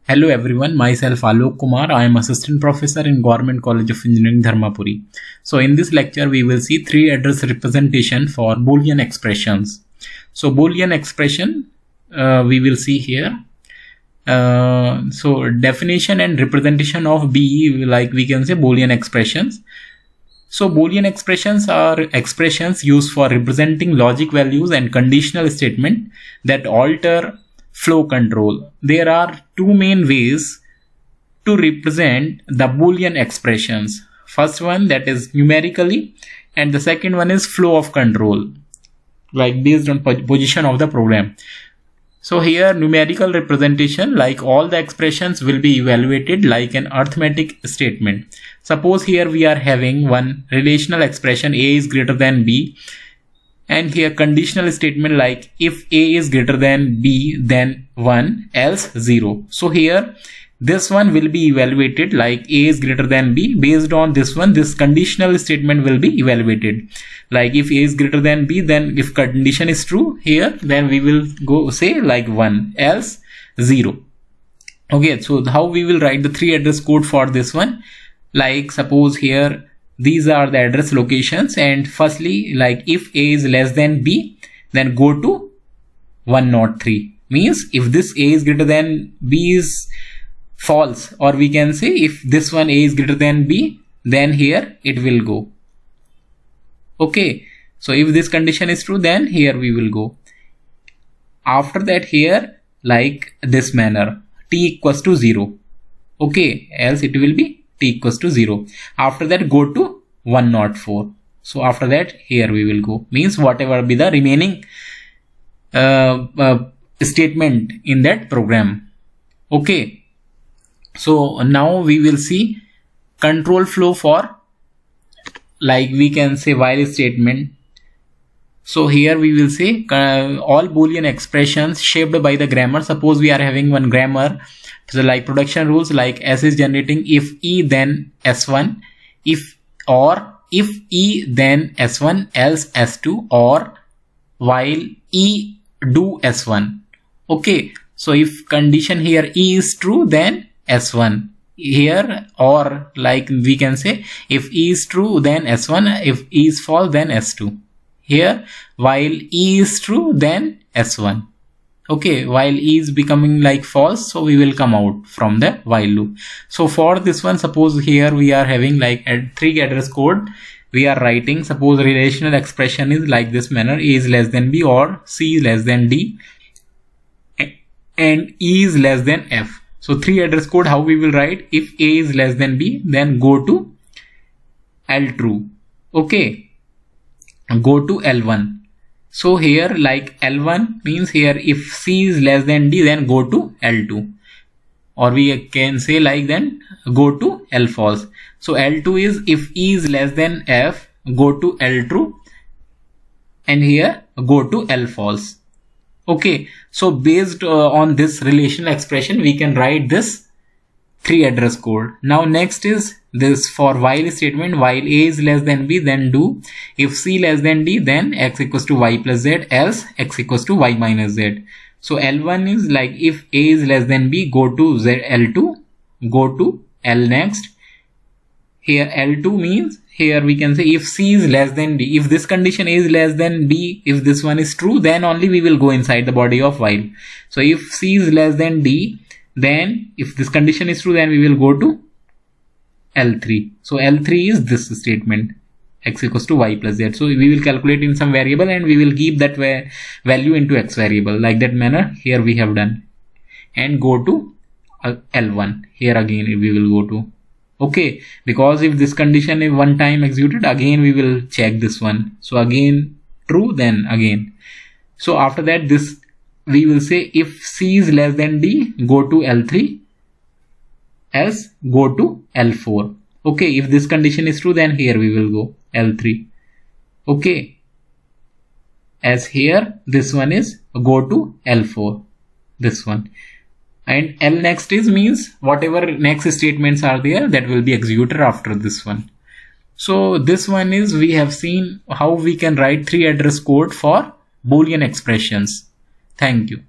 Hello everyone, myself Alok Kumar. I am assistant professor in Government College of Engineering, Dharmapuri. So in this lecture, we will see three address representation for Boolean expressions. So Boolean expression, we will see here. So definition and representation of BE, like we can say Boolean expressions. So Boolean expressions are expressions used for representing logic values and conditional statement that alter flow control. There are two main ways to represent the Boolean expressions. First one, that is numerically, and the second one is flow of control, like based on position of the program. So here numerical representation, like all the expressions will be evaluated like an arithmetic statement. Suppose here we are having one relational expression A is greater than B, and here conditional statement like if A is greater than B then 1 else 0. So here this one will be evaluated like A is greater than B. Based on this one, this conditional statement will be evaluated. Like if A is greater than B, then if condition is true here, then we will go say like 1 else 0. Okay, so how we will write the three address code for this one? Like suppose here these are the address locations, and firstly, like if A is less than B, then go to 103. Means if this A is greater than B is false, or we can say if this one A is greater than B, then here it will go. Okay, so if this condition is true, then here we will go. After that here, like this manner, t equals to 0. Okay, else it will be t equals to 0. After that go to 104. So after that here we will go. Means whatever be the remaining statement in that program. Okay. So now we will see control flow for, like we can say while statement. So here we will say all Boolean expressions shaped by the grammar. Suppose we are having one grammar. So like production rules, like S is generating if E then S1, if E then S1 else S2, or while E do S1. Okay, so if condition here E is true, then S1 here, or like we can say if E is true then S1, if E is false then S2. Here while E is true then S1. Okay, while E is becoming like false, so we will come out from the while loop. So for this one, suppose here we are having like a three address code. We are writing, suppose relational expression is like this manner: A is less than B, or C is less than D, and E is less than F. So three address code, how we will write? If A is less than B, then go to L true. Okay, go to L1. So here like L1 means here if C is less than D, then go to L2, or we can say like then go to L false. So L2 is if E is less than F, go to L true, and here go to L false. Okay, so based on this relational expression, we can write this three address code. Now next is this for while statement. While A is less than B, then do if C less than D, then X equals to Y plus Z, else X equals to Y minus Z. So L1 is like if A is less than B, go to L2, go to L next. Here L2 means here we can say if C is less than D, if this condition A is less than B, if this one is true, then only we will go inside the body of while. So if C is less than D, then if this condition is true, then we will go to L3. So L3 is this statement, X equals to Y plus Z. So we will calculate in some variable and we will keep that value into X variable. Like that manner here we have done. And go to L1. Here again we will go to. Okay, because if this condition is one time executed, again we will check this one. So again true, then again. So after that this we will say if C is less than D, go to L3, else go to L4. Okay, if this condition is true, then here we will go L3. Okay, as here this one is go to L4, this one. And L next is means whatever next statements are there, that will be executed after this one. So this one is, we have seen how we can write three address code for Boolean expressions. Thank you.